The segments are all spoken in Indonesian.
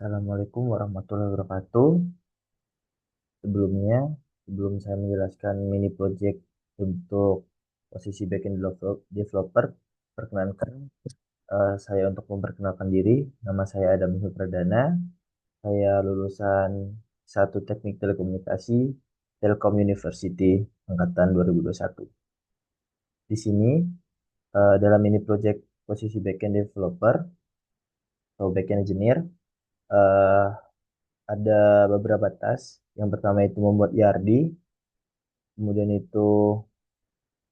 Assalamualaikum warahmatullahi wabarakatuh. Sebelumnya, sebelum saya menjelaskan mini project untuk posisi backend developer, perkenankan saya untuk memperkenalkan diri. Nama saya Adam Wisnu Pradana. Saya lulusan satu Teknik Telekomunikasi Telkom University angkatan 2021. Di sini dalam mini project posisi backend developer atau backend engineer, eh, ada beberapa task. Yang pertama itu membuat ERD, kemudian itu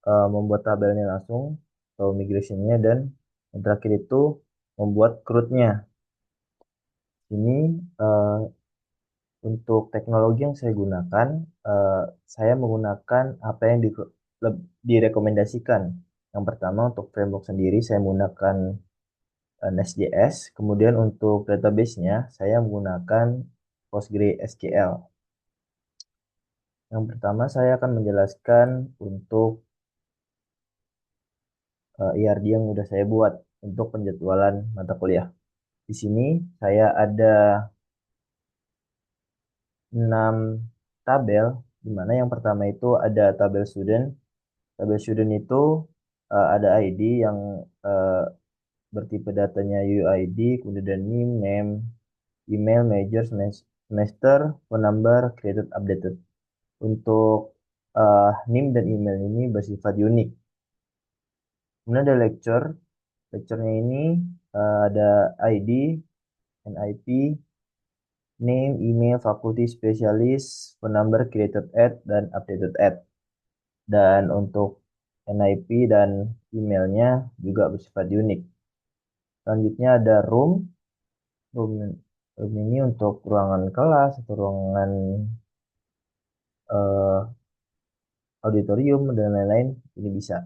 membuat tabelnya langsung atau migrationnya, dan yang terakhir itu membuat CRUD-nya. Ini eh, untuk teknologi yang saya gunakan, eh, saya menggunakan apa yang direkomendasikan. Yang pertama untuk framework sendiri saya menggunakan Nest.js, kemudian untuk database-nya saya menggunakan PostgreSQL. Yang pertama saya akan menjelaskan untuk ERD yang sudah saya buat untuk penjadwalan mata kuliah. Di sini saya ada 6 tabel, di mana yang pertama itu ada tabel student. Tabel student itu ada ID yang eh, bertipe datanya UID, kemudian name, email, major, semester, phone number, created, updated. Untuk name dan email ini bersifat unik. Kemudian ada lecture. Lecture-nya ini ada ID, NIP, name, email, faculty, specialist, phone number, created at, dan updated at. Dan untuk NIP dan emailnya juga bersifat unik. Selanjutnya ada room. Room, room ini untuk ruangan kelas atau ruangan eh, auditorium dan lain-lain. Ini bisa.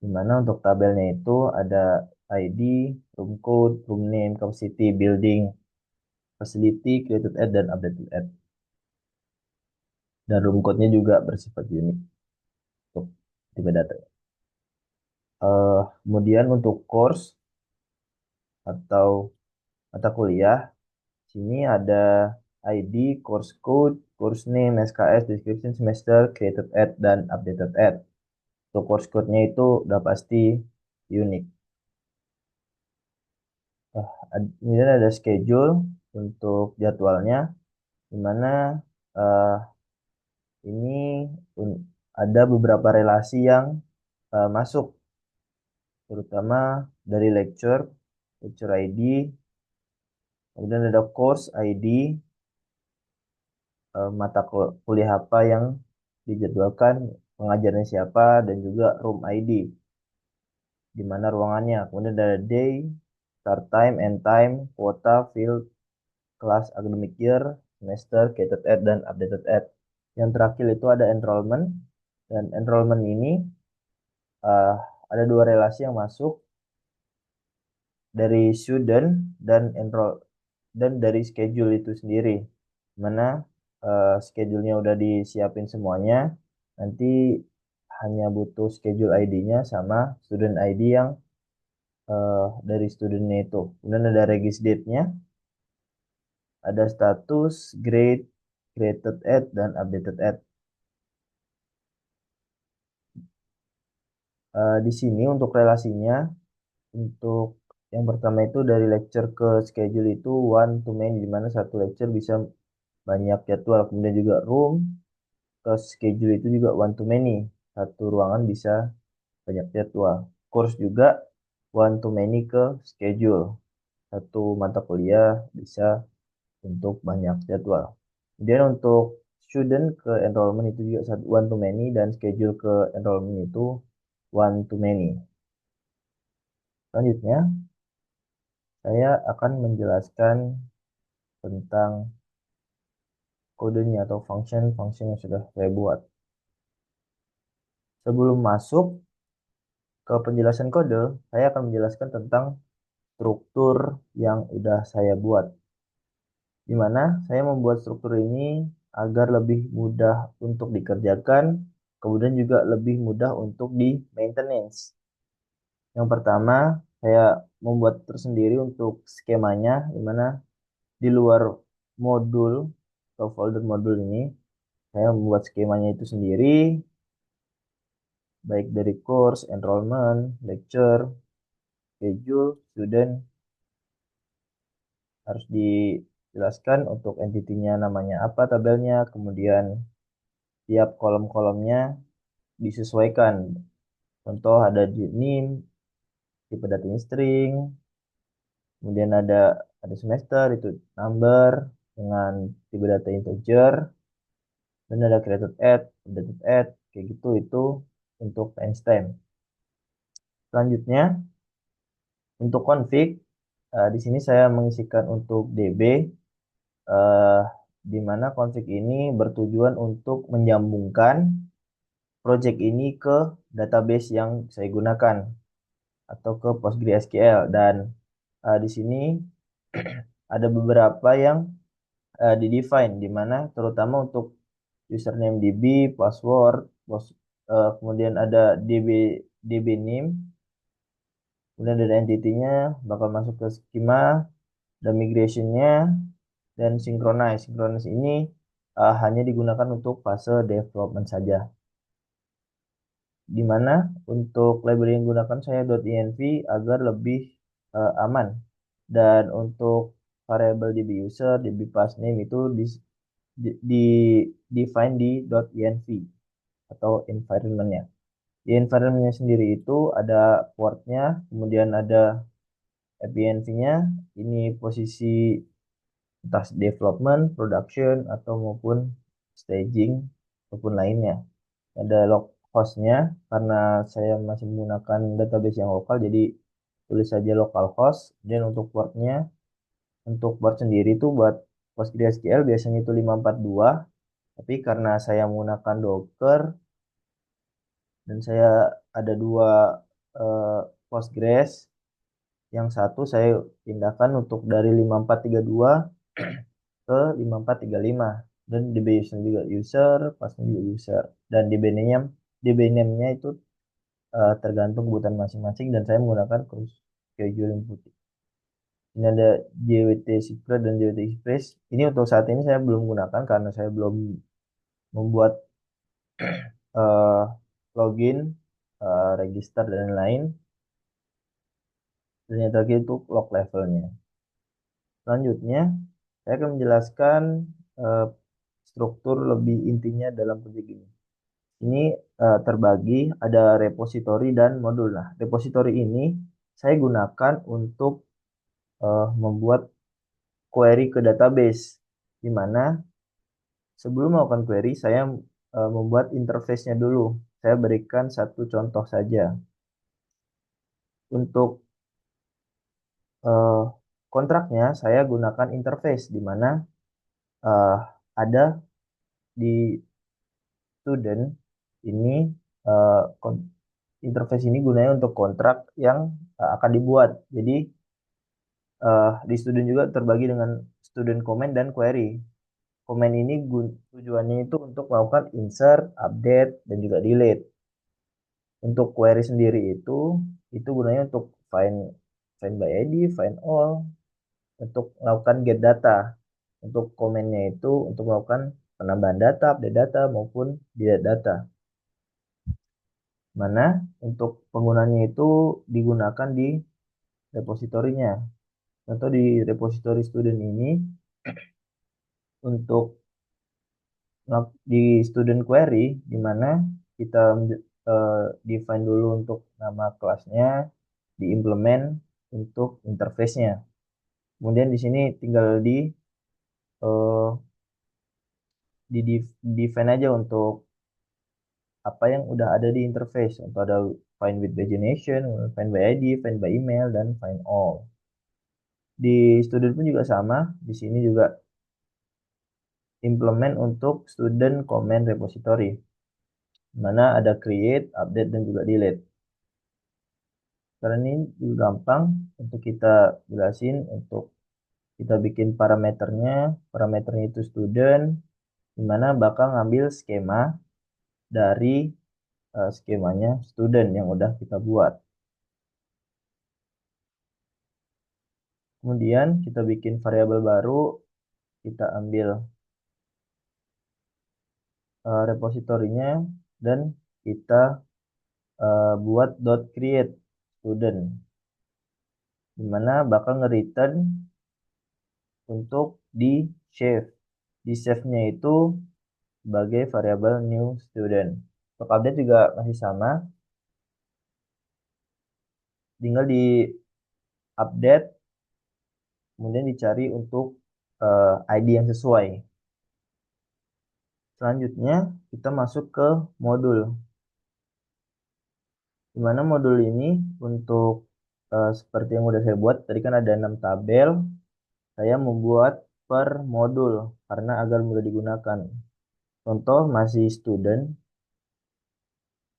Dimana untuk tabelnya itu ada ID, room code, room name, capacity, building, facility, created at, dan updated at. Dan room code-nya juga bersifat unik untuk tipe data. Kemudian untuk course atau mata kuliah, sini ada ID, course code, course name, SKS, description, semester, created at, dan updated at. Untuk course code-nya itu udah pasti unik. Kemudian ada schedule untuk jadwalnya, di mana eh, ini ada beberapa relasi yang masuk, terutama dari lecture ID, kemudian ada course ID, mata kuliah apa yang dijadwalkan, pengajarnya siapa, dan juga room ID, di mana ruangannya. Kemudian ada day, start time, end time, quota, field, kelas, academic year, semester, catered at, dan updated at. Yang terakhir itu ada enrollment, dan enrollment ini uh, ada dua relasi yang masuk dari student dan enroll dan dari schedule itu sendiri, mana schedule-nya udah disiapin semuanya, nanti hanya butuh schedule ID-nya sama student ID yang dari studentnya itu. Kemudian ada regis date-nya, ada status, grade, created at, dan updated at. Di sini untuk relasinya, untuk yang pertama itu dari lecture ke schedule itu one to many, di mana satu lecture bisa banyak jadwal. Kemudian juga room ke schedule itu juga one to many, satu ruangan bisa banyak jadwal. Course juga one to many ke schedule, satu mata kuliah bisa untuk banyak jadwal. Kemudian untuk student ke enrollment itu juga one to many, dan schedule ke enrollment itu one to many. Selanjutnya saya akan menjelaskan tentang kodenya atau function yang sudah saya buat. Sebelum masuk ke penjelasan kode, saya akan menjelaskan tentang struktur yang udah saya buat. Di mana saya membuat struktur ini agar lebih mudah untuk dikerjakan, kemudian juga lebih mudah untuk di maintenance. Yang pertama, saya membuat tersendiri untuk skemanya, di mana di luar modul atau folder modul ini, saya membuat skemanya itu sendiri, baik dari course, enrollment, lecture, schedule, student, harus dijelaskan untuk entity-nya namanya apa tabelnya, kemudian tiap kolom-kolomnya disesuaikan. Contoh ada di name, tipe datanya string, kemudian ada semester itu number dengan tipe data integer, dan ada created at, updated at, kayak gitu itu untuk timestamp. Selanjutnya untuk config, di sini saya mengisikan untuk DB, eh, di mana config ini bertujuan untuk menyambungkan project ini ke database yang saya gunakan atau ke PostgreSQL, dan di sini ada beberapa yang di-define, di mana terutama untuk username DB, password, kemudian ada DB name, kemudian ada entity-nya bakal masuk ke schema, dan migration-nya, dan synchronize. Synchronize ini hanya digunakan untuk fase development saja. Di mana untuk library yang digunakan saya .env agar lebih aman. Dan untuk variable db user, db passname itu di define di .env atau environment-nya. Di environment-nya sendiri itu ada portnya, kemudian ada env-nya, ini posisi entah development, production, atau maupun staging, maupun lainnya. Ada localhost-nya, karena saya masih menggunakan database yang lokal, jadi tulis saja localhost. Dan untuk portnya, untuk port sendiri itu buat PostgreSQL biasanya itu 542, tapi karena saya menggunakan Docker dan saya ada dua eh, Postgres, yang satu saya pindahkan untuk dari 5432 ke 5435, dan DB user juga user, password juga user, dan DB name-nya itu tergantung kebutuhan masing-masing, dan saya menggunakan cross schedule input. Ini ada JWT Secret dan JWT Express. Ini untuk saat ini saya belum gunakan karena saya belum membuat eh, login, register dan lain-lain. Dan yang terakhir itu log levelnya. Selanjutnya, saya akan menjelaskan eh, struktur lebih intinya dalam proyek ini. Ini terbagi ada repository dan modul. Nah, repository ini saya gunakan untuk membuat query ke database, di mana sebelum melakukan query saya membuat interface-nya dulu. Saya berikan satu contoh saja. Untuk eh, kontraknya saya gunakan interface, di mana eh, ada di student ini, eh, interface ini gunanya untuk kontrak yang akan dibuat. Jadi di student juga terbagi dengan student comment dan query. Comment ini tujuannya itu untuk melakukan insert, update, dan juga delete. Untuk query sendiri itu gunanya untuk find by ID, find all, untuk melakukan get data. Untuk komennya itu untuk melakukan penambahan data, update data, maupun delete data. Mana untuk penggunanya itu digunakan di repositorinya. Contoh di repository student ini, untuk di student query, di mana kita define dulu untuk nama kelasnya, diimplement untuk interface-nya. Kemudian di sini tinggal eh, define aja untuk apa yang udah ada di interface. Untuk ada find with pagination, find by ID, find by email, dan find all. Di student pun juga sama. Di sini juga implement untuk student comment repository, mana ada create, update, dan juga delete. Karena ini juga gampang untuk kita jelasin. Untuk kita bikin parameternya itu student, dimana bakal ngambil skema dari skemanya student yang udah kita buat. Kemudian kita bikin variabel baru, kita ambil repositorinya dan kita buat .create student, dimana bakal nge-return untuk di save. Di save-nya itu sebagai variabel new student. Untuk update juga masih sama, tinggal di update, kemudian dicari untuk ID yang sesuai. Selanjutnya kita masuk ke modul, dimana modul ini untuk seperti yang udah saya buat tadi kan ada 6 tabel, saya membuat per modul karena agar mudah digunakan. Contoh masih student.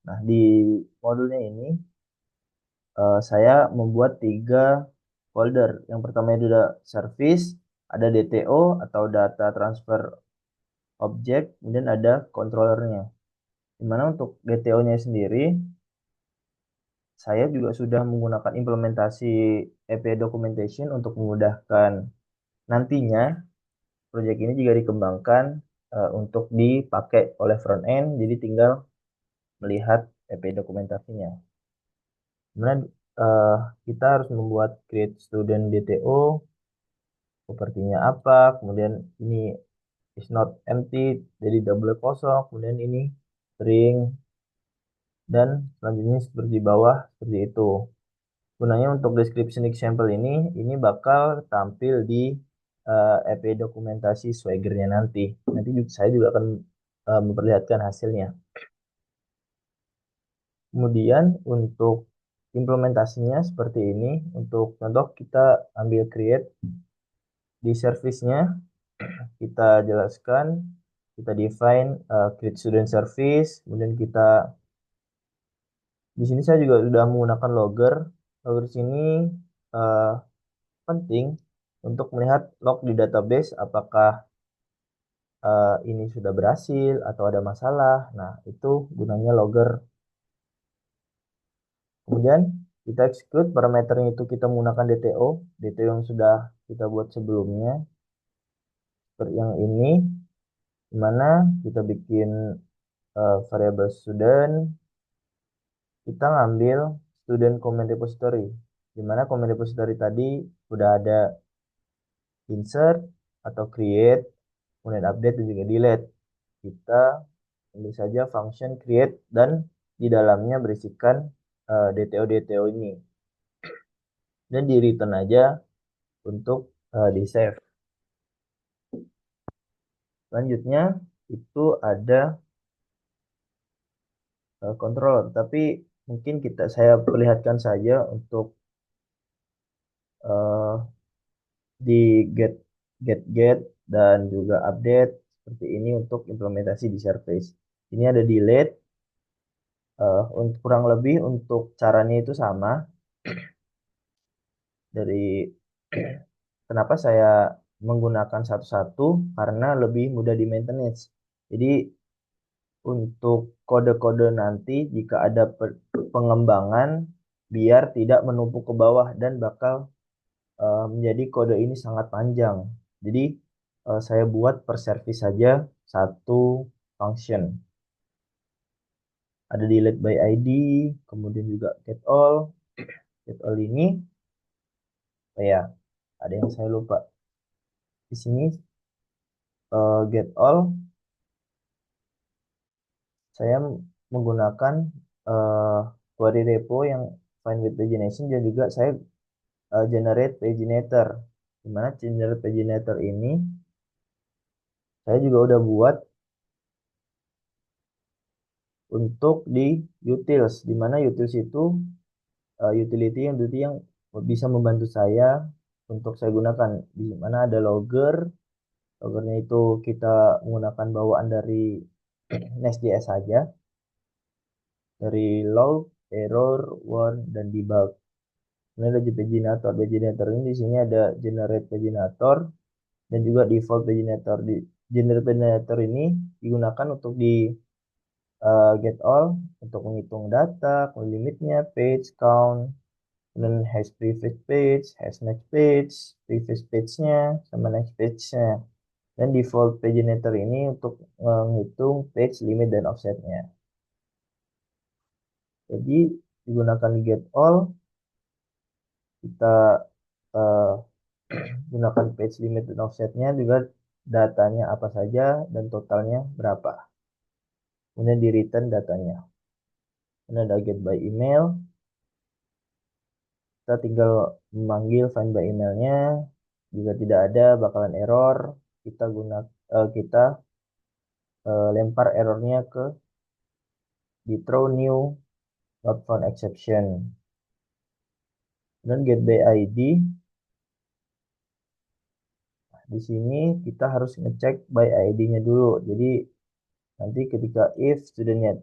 Nah, di modulnya ini saya membuat 3 folder. Yang pertama itu ada service, ada DTO atau data transfer object, kemudian ada controllernya. Dimana untuk DTO-nya sendiri, saya juga sudah menggunakan implementasi API documentation untuk memudahkan nantinya proyek ini juga dikembangkan untuk dipakai oleh front end, jadi tinggal melihat API dokumentasinya. Kemudian eh, kita harus membuat create student DTO, sepertinya apa, kemudian ini is not empty, jadi double kosong, kemudian ini string, dan selanjutnya seperti di bawah, seperti itu. Gunanya untuk description example ini bakal tampil di API dokumentasi Swagger-nya nanti. Nanti saya juga akan memperlihatkan hasilnya. Kemudian untuk implementasinya seperti ini. Untuk contoh kita ambil create, di service-nya kita jelaskan, kita define create student service, kemudian kita di sini saya juga sudah menggunakan logger. Logger sini eh, penting untuk melihat log di database apakah ini sudah berhasil atau ada masalah. Nah, itu gunanya logger. Kemudian kita execute, parameternya itu kita menggunakan DTO, DTO yang sudah kita buat sebelumnya. Seperti yang ini, dimana kita bikin variable student, kita ngambil student comment repository, dimana comment repository tadi udah ada insert atau create, kemudian update dan juga delete. Kita ambil saja function create dan di dalamnya berisikan DTO ini dan di return aja untuk di save. Selanjutnya itu ada controller, tapi mungkin saya perlihatkan saja untuk uh, di get get dan juga update seperti ini untuk implementasi di service. Ini ada delete, untuk kurang lebih untuk caranya itu sama dari kenapa saya menggunakan satu-satu karena lebih mudah di maintenance. Jadi untuk kode-kode nanti jika ada pengembangan biar tidak menumpuk ke bawah dan bakal menjadi kode ini sangat panjang. Jadi saya buat per service saja satu function. Ada delete by ID, kemudian juga get all. Get all ini, ya ada yang saya lupa. Di sini get all saya menggunakan uh, query repo yang find with pagination dan juga saya generate paginator. Dimana generate paginator ini saya juga udah buat untuk di utils, dimana utils itu utility yang bisa membantu saya untuk saya gunakan, di mana ada logger. Loggernya itu kita menggunakan bawaan dari Nest.js saja, dari log, error, warn, dan debug. Ini ada paginator. Paginator ini di sini ada generate paginator dan juga default paginator. Di generate paginator ini digunakan untuk di get all untuk menghitung data, limitnya, page count, kemudian has previous page, has next page, previous page-nya, sama next page-nya. Dan default paginator ini untuk menghitung page limit dan offsetnya. Jadi digunakan get all, kita eh, gunakan page limit dan offsetnya juga datanya apa saja dan totalnya berapa. Kemudian di return datanya. Ini ada get by email. Kita tinggal memanggil find by emailnya. Jika tidak ada bakalan error. Kita lempar errornya ke di throw new not found exception. Dan get by ID. Di sini kita harus ngecek by ID-nya dulu. Jadi nanti ketika if studentnya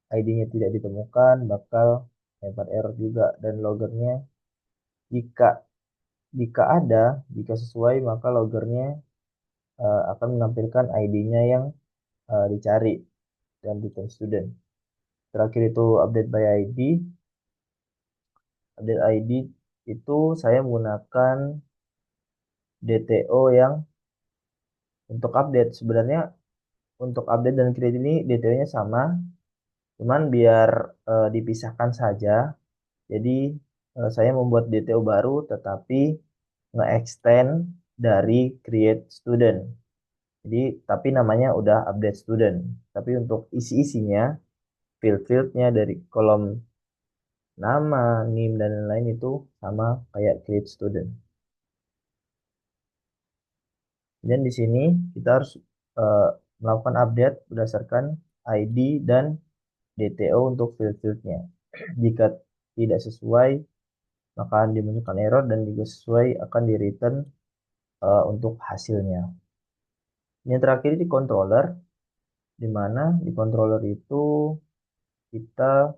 ID-nya tidak ditemukan, bakal lempar error juga. Dan logernya jika jika ada, jika sesuai, maka logernya akan menampilkan ID-nya yang dicari dan return student. Terakhir itu update by ID. Update ID itu saya menggunakan DTO yang untuk update. Sebenarnya untuk update dan create ini DTO-nya sama, cuman biar dipisahkan saja. Jadi saya membuat DTO baru tetapi nge-extend dari create student. Jadi tapi namanya udah update student. Tapi untuk isi-isinya, field-fieldnya dari kolom nama, NIM dan lain-lain itu sama kayak create student. Dan di sini kita harus eh, melakukan update berdasarkan ID dan DTO untuk field-fieldnya. Jika tidak sesuai, maka akan dimunculkan error dan jika sesuai akan di return untuk hasilnya. Ini terakhir di controller, di mana di controller itu kita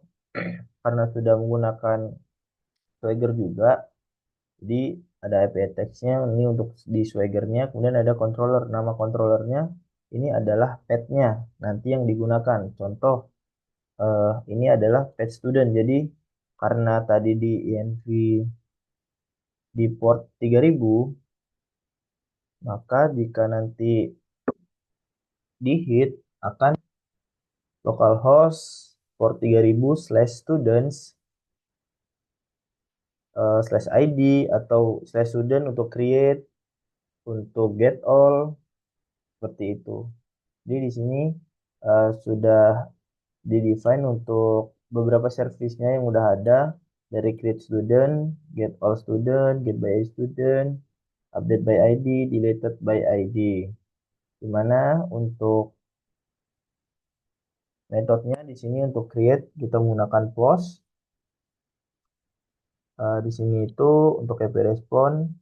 karena sudah menggunakan Swagger juga, jadi ada API text-nya ini untuk di Swagger-nya, kemudian ada controller. Nama controllernya ini adalah pet-nya nanti yang digunakan. Contoh ini adalah pet student. Jadi karena tadi di INV di port 3000, maka jika nanti di hit akan localhost port 3000/students /id atau /student untuk create, untuk get all, seperti itu. Jadi di sini sudah di-define untuk beberapa service-nya yang udah ada dari create student, get all student, get by student, update by ID, deleted by ID. Dimana untuk metodenya di sini untuk create kita menggunakan post. Di sini itu untuk API respond,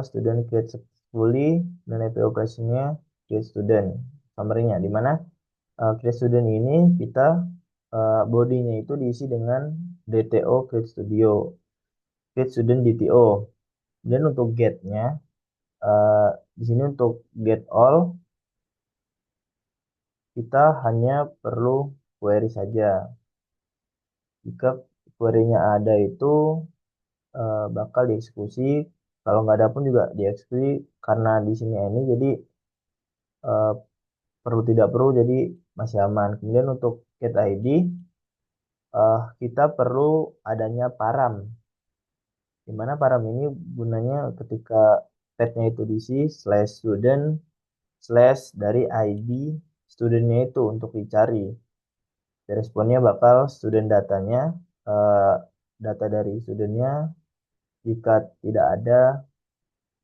student create successfully dan API operasinya create student. Summary-nya di mana create student ini kita body-nya itu diisi dengan DTO create studio, create student DTO. Dan untuk get-nya di sini untuk get all kita hanya perlu query saja. Jika query-nya ada itu bakal dieksekusi. Kalau nggak ada pun juga dieksekusi karena di sini ini jadi eh, perlu tidak perlu jadi masih aman. Kemudian untuk get ID kita perlu adanya param. Di mana param ini gunanya ketika petnya itu diisi /student dari ID studentnya itu untuk dicari. Responnya bakal student datanya, eh, data dari studentnya. Jika tidak ada,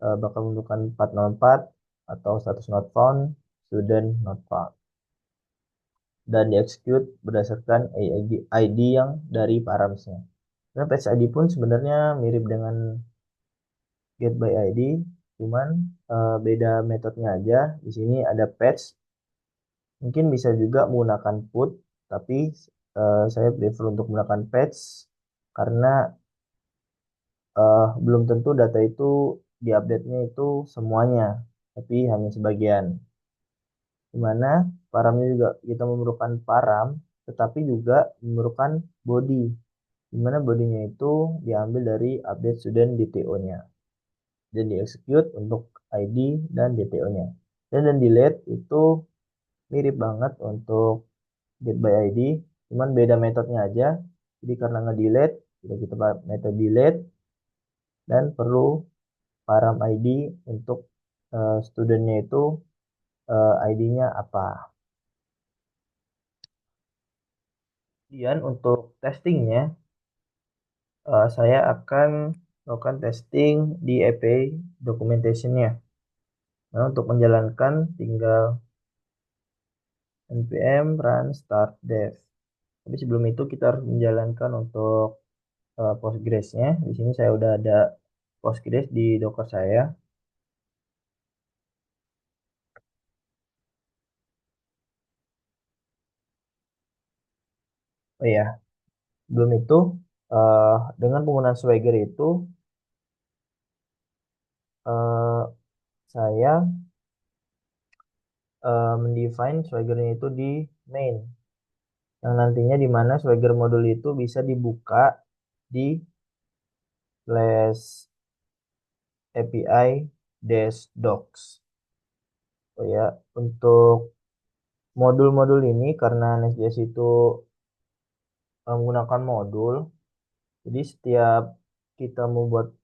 bakal menunjukkan 404 atau status not found, student not found. Dan di-execute berdasarkan ID yang dari params-nya. Nah, patch ID pun sebenarnya mirip dengan get by ID, cuman beda metodenya aja. Di sini ada patch, mungkin bisa juga menggunakan put, tapi saya prefer untuk menggunakan patch karena belum tentu data itu diupdate-nya itu semuanya, tapi hanya sebagian. Dimana paramnya juga kita memerlukan param, tetapi juga memerlukan body. di mana bodinya itu diambil dari update student DTO-nya dan di-execute untuk ID dan DTO-nya. Dan delete itu mirip banget untuk get by ID, cuman beda metodenya aja. Jadi karena nge-delete, kita pakai metode delete dan perlu param ID untuk studentnya itu ID-nya apa. Kemudian untuk testingnya, saya akan melakukan testing di API documentation-nya. Nah, untuk menjalankan tinggal npm run start dev. Tapi sebelum itu kita harus menjalankan untuk Postgres-nya. Di sini saya udah ada Postgres di Docker saya. Oh iya, sebelum itu eh, dengan penggunaan Swagger itu eh, saya mendefine Swagger-nya itu di main. Yang nantinya di mana Swagger modul itu bisa dibuka di slash API dash docs. Oh ya, untuk modul-modul ini karena Next.js itu menggunakan modul, jadi setiap kita membuat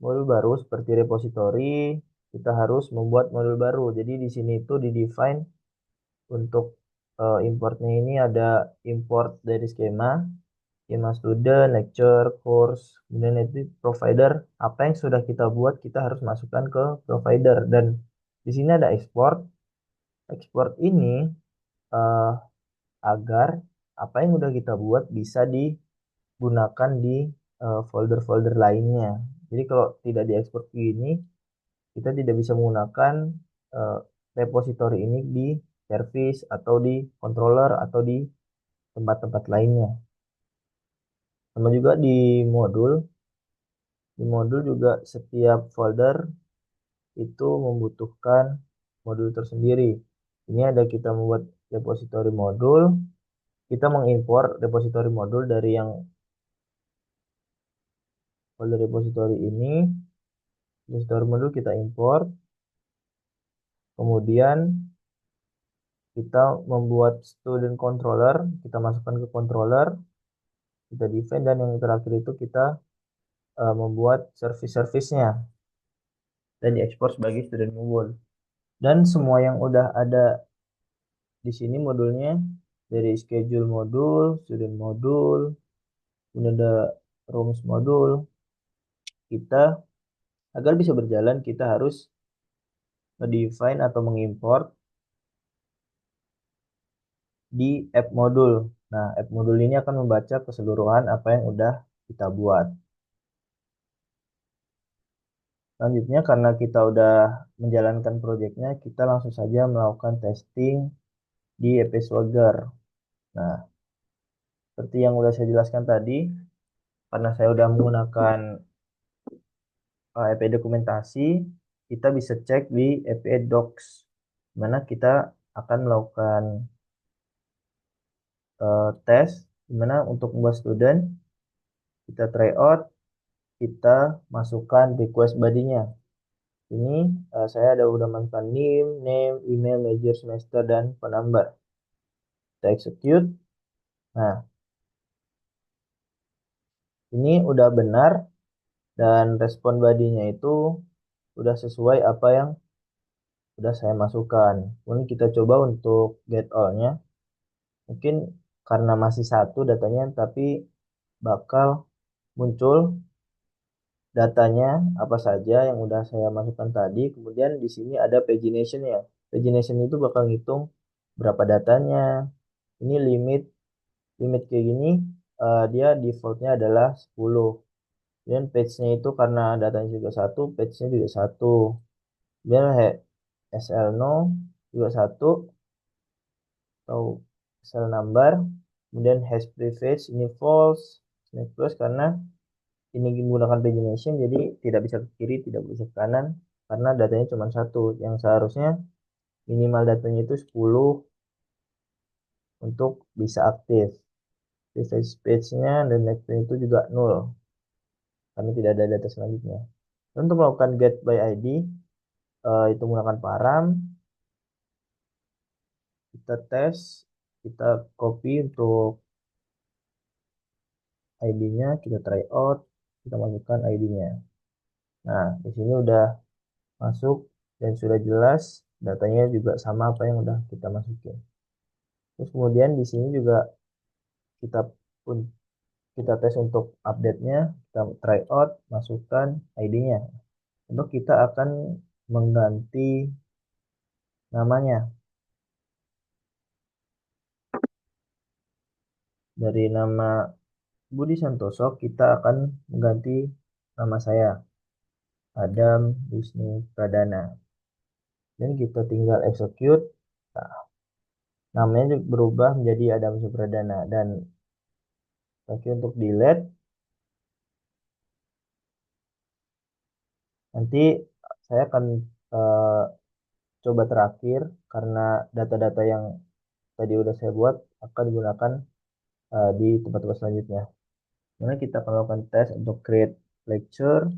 modul baru seperti repository, kita harus membuat modul baru. Jadi di sini itu di define untuk importnya ini ada import dari skema student, lecture, course, kemudian itu provider. Apa yang sudah kita buat kita harus masukkan ke provider dan di sini ada export. Export ini eh, agar apa yang udah kita buat bisa digunakan di folder-folder lainnya. Jadi kalau tidak diekspor ke ini, kita tidak bisa menggunakan eh, repository ini di service atau di controller atau di tempat-tempat lainnya. Sama juga di modul juga setiap folder itu membutuhkan modul tersendiri. Ini ada kita membuat repository modul, kita mengimpor repository modul dari yang folder repository ini, repository modul kita import, kemudian kita membuat student controller, kita masukkan ke controller, kita define dan yang terakhir itu kita membuat service-service-nya dan diekspor sebagai student module. Dan semua yang udah ada di sini modulnya dari schedule modul, student modul, kemudian ada rooms modul, kita agar bisa berjalan kita harus define atau mengimport di app modul. Nah, app modul ini akan membaca keseluruhan apa yang udah kita buat. Selanjutnya, karena kita udah menjalankan proyeknya, kita langsung saja melakukan testing di EP Swagger. Nah, seperti yang udah saya jelaskan tadi, karena saya udah menggunakan EP dokumentasi, kita bisa cek di EP Docs, di mana kita akan melakukan tes, di mana untuk membuat student, kita try out, kita masukkan request body-nya. Ini saya ada udah masukkan name, email, major, semester, dan phone number. Kita execute. Nah, ini udah benar dan respon badinya itu udah sesuai apa yang udah saya masukkan. Kemudian kita coba untuk get all-nya. Mungkin karena masih satu datanya, tapi bakal muncul datanya apa saja yang udah saya masukkan tadi. Kemudian di sini ada pagination ya. Pagination itu bakal ngitung berapa datanya. Ini limit kayak gini, dia defaultnya adalah 10. Dan page-nya itu karena datanya juga satu, page-nya juga satu. Kemudian SL no juga satu atau SL number. Kemudian hash prefix ini false, next plus karena ini menggunakan pagination jadi tidak bisa ke kiri, tidak bisa ke kanan karena datanya cuma satu. Yang seharusnya minimal datanya itu 10 untuk bisa aktif. Refresh page-nya dan next page itu juga nol karena tidak ada data selanjutnya. Untuk melakukan get by ID, itu menggunakan param, kita tes, kita copy untuk ID-nya, kita try out, kita masukkan ID-nya. Nah, di sini udah masuk dan sudah jelas, datanya juga sama apa yang udah kita masukin. Terus kemudian di sini juga kita pun kita tes untuk update-nya, kita try out, masukkan ID-nya. Untuk kita akan mengganti namanya. Dari nama Budi Santoso, kita akan mengganti nama saya, Adam Wisnu Pradana. Dan kita tinggal execute. Nah, namanya berubah menjadi Adam Wisnu Pradana. Dan oke, untuk delete, nanti saya akan eh, coba terakhir karena data-data yang tadi udah saya buat akan digunakan di tempat-tempat selanjutnya. Mana kita akan melakukan tes untuk create lecture.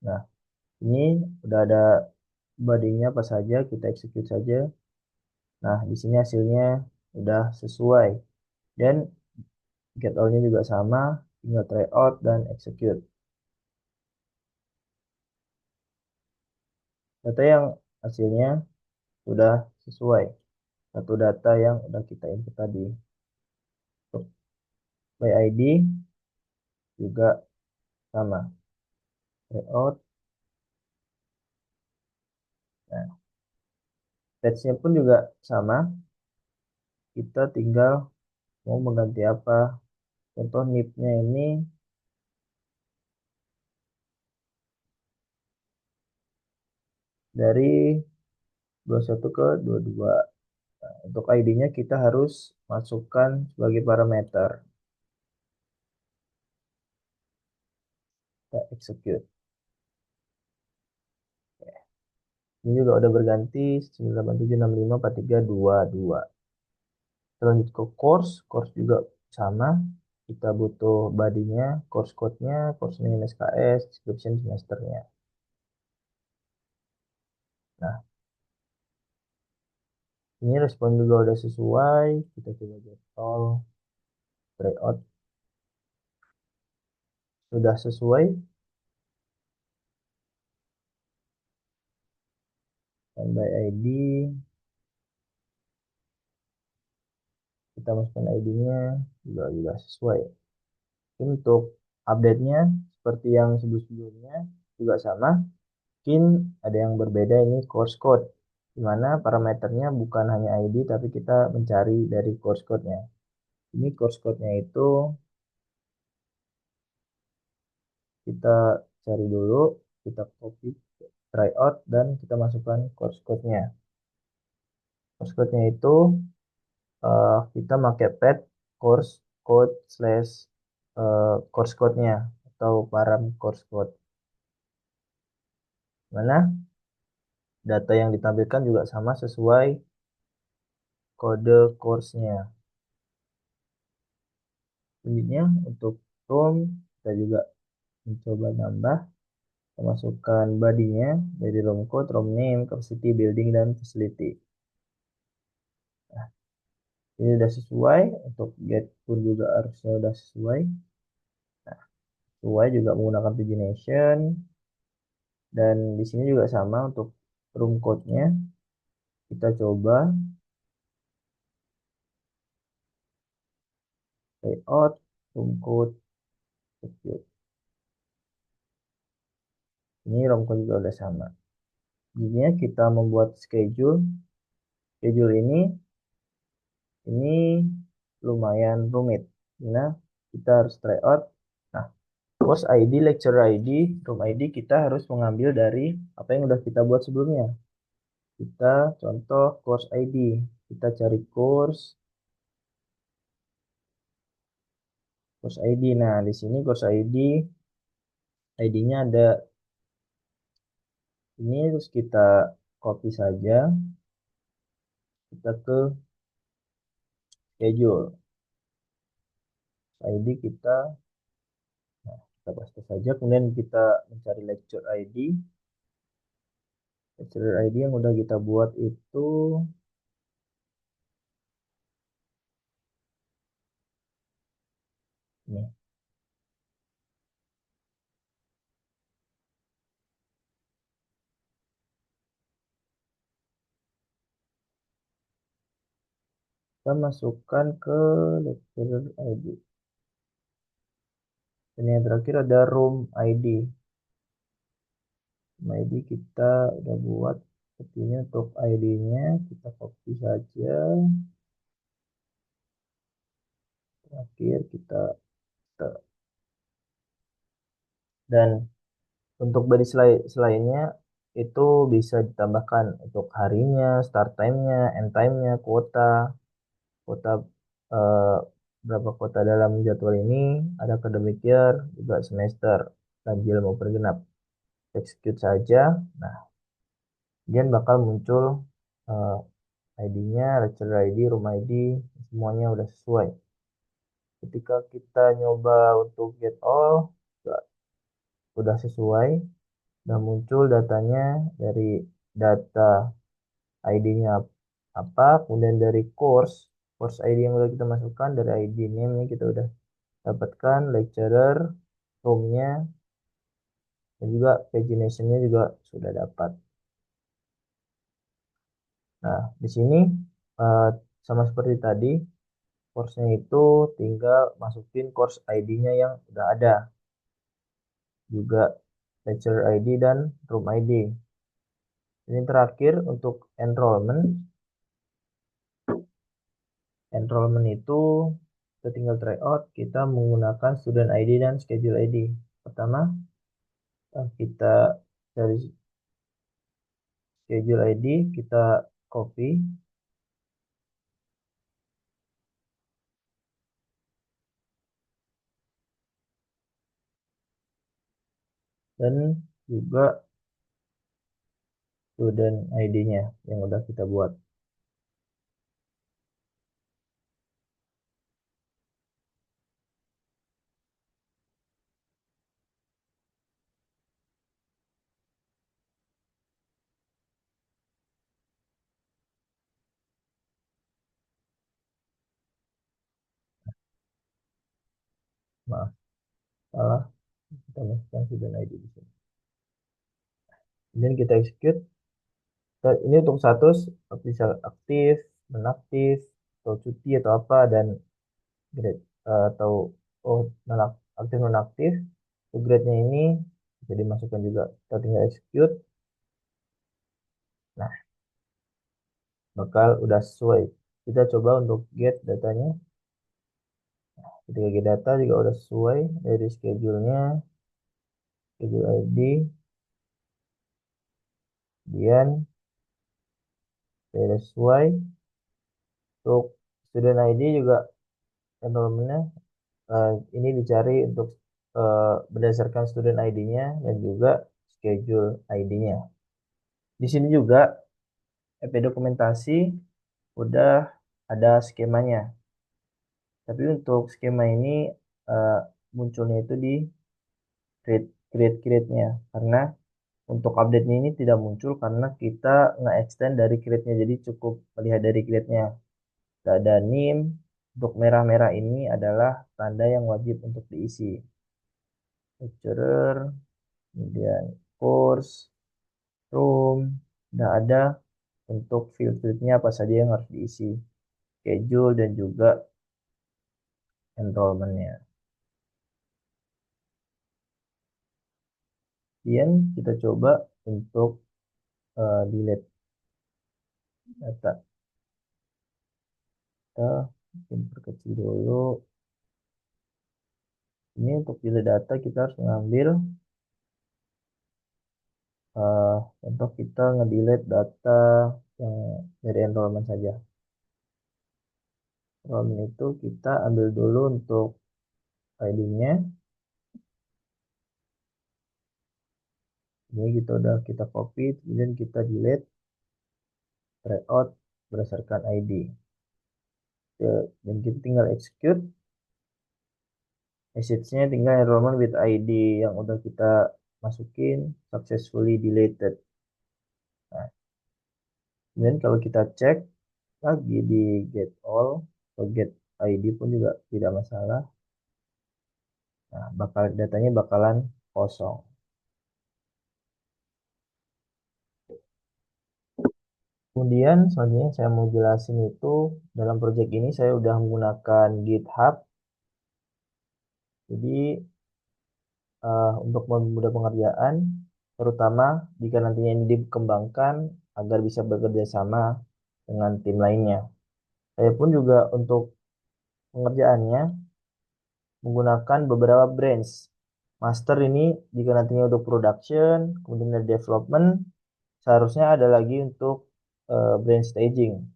Nah, ini udah ada body-nya apa saja, kita execute saja. Nah, di sini hasilnya udah sesuai. Dan get all-nya juga sama, tinggal try out dan execute. Data yang hasilnya sudah sesuai. Satu data yang udah kita input tadi. Untuk by ID juga sama. Try out. Nah, batch-nya pun juga sama. Kita tinggal mau mengganti apa. Contoh NIP-nya ini dari 21 ke 22. Nah, untuk ID-nya kita harus masukkan sebagai parameter. Kita execute. Ini juga udah berganti 987654322. Lanjut ke course juga sama. Kita butuh body-nya, course code-nya, course name SKS, description semesternya. Nah, ini respon juga udah sesuai. Kita coba getol, tryout sudah sesuai. Dan by ID, kita masukkan ID-nya juga sesuai. Untuk update-nya seperti yang sebelum-sebelumnya juga sama. Mungkin ada yang berbeda ini course code, di mana parameternya bukan hanya ID tapi kita mencari dari course code-nya. Ini course code-nya itu kita cari dulu, kita copy, try out dan kita masukkan course code-nya. Course code-nya itu kita pakai pet course code slash course code-nya atau param course code. Mana data yang ditampilkan juga sama sesuai kode course-nya. Selanjutnya untuk room kita juga mencoba nambah, kita masukkan body-nya dari room code, room name, capacity, building, dan facility. Nah, ini sudah sesuai. Untuk get pun juga harusnya sudah sesuai. Nah, sesuai juga menggunakan pagination. Dan di sini juga sama untuk room code-nya. Kita coba layout, room code, execute. Ini room code juga udah sama. Jadinya kita membuat schedule. Schedule ini lumayan rumit. Nah, kita harus try out. Nah, course ID, lecture ID, room ID kita harus mengambil dari apa yang udah kita buat sebelumnya. Kita contoh course ID. Kita cari course ID. Nah, di sini course ID, ID-nya ada ini, terus kita copy saja. Kita ke schedule. ID kita, nah, kita paste saja. Kemudian kita mencari lecture ID. Lecturer ID yang udah kita buat itu nih. Kita masukkan ke lecturer ID. Dan yang terakhir ada room ID. Room ID kita udah buat seperti ini untuk ID-nya. Kita copy saja. Terakhir dan untuk body selainnya itu bisa ditambahkan untuk harinya, start time-nya, end time-nya, kuota eh, berapa kuota dalam jadwal ini, ada academic year, juga semester, ganjil maupun genap. Execute saja. Nah, kemudian bakal muncul eh, ID-nya, lecturer ID, room ID, semuanya udah sesuai. Ketika kita nyoba untuk get all, udah sesuai, udah muncul datanya dari data ID-nya apa, kemudian dari course ID yang udah kita masukkan, dari ID name-nya kita udah dapatkan, lecturer, room-nya, dan juga pagination-nya juga sudah dapat. Nah, di sini eh, sama seperti tadi, course-nya itu tinggal masukin course ID-nya yang udah ada, juga lecturer ID dan room ID. Ini terakhir untuk enrollment itu kita tinggal try out, kita menggunakan student ID dan schedule ID. Pertama, kita dari schedule ID kita copy dan juga student ID-nya yang udah kita buat. Maaf, salah, kita masukkan student ID di sini. Kemudian kita execute. Ini untuk status bisa aktif, nonaktif, atau cuti atau apa, dan grade atau oh aktif nonaktif. Grade-nya ini bisa dimasukkan juga. Kita tinggal execute. Nah, bakal udah sesuai. Kita coba untuk get datanya. Ketika get data juga udah sesuai dari schedule-nya, schedule ID, kemudian sudah sesuai. Untuk student ID juga enrollment-nya ini dicari untuk berdasarkan student ID-nya dan juga schedule ID-nya. Di sini juga EP dokumentasi udah ada skemanya. Tapi untuk skema ini eh, munculnya itu di create-nya. Karena untuk update ini tidak muncul karena kita nge-extend dari create-nya. Jadi cukup melihat dari create-nya. Tidak ada NIM. Untuk merah-merah ini adalah tanda yang wajib untuk diisi. Lecturer, kemudian course, room, udah ada untuk field-fieldnya apa saja yang harus diisi. Schedule dan juga enrollment-nya. Kemudian kita coba untuk delete data. Kita bikin perkecil dulu. Ini untuk delete data kita harus mengambil untuk kita ngedelete data yang dari enrollment saja. Enrollment itu kita ambil dulu untuk ID-nya. Ini kita udah kita copy, kemudian kita delete, try out berdasarkan ID. Dan kita tinggal execute. Message-nya tinggal enrollment with ID yang udah kita masukin successfully deleted. Nah, kemudian kalau kita cek lagi di get all atau get ID pun juga tidak masalah. Nah, datanya bakalan kosong. Kemudian selanjutnya yang saya mau jelasin itu dalam project ini saya udah menggunakan GitHub. Jadi untuk mempermudah pengerjaan, terutama jika nantinya ini dikembangkan agar bisa bekerja sama dengan tim lainnya. Saya pun juga untuk pengerjaannya menggunakan beberapa branch. Master ini jika nantinya untuk production, kemudian ada development, seharusnya ada lagi untuk branch staging.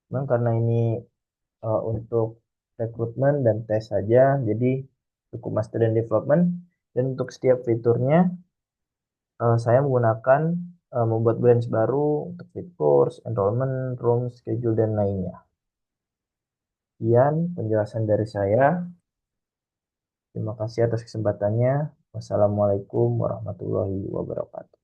Memang karena ini untuk rekrutmen dan tes saja, jadi cukup master dan development. Dan untuk setiap fiturnya, saya menggunakan membuat branch baru untuk fit course, enrollment, room, schedule, dan lainnya. Sekian penjelasan dari saya. Terima kasih atas kesempatannya. Wassalamualaikum warahmatullahi wabarakatuh.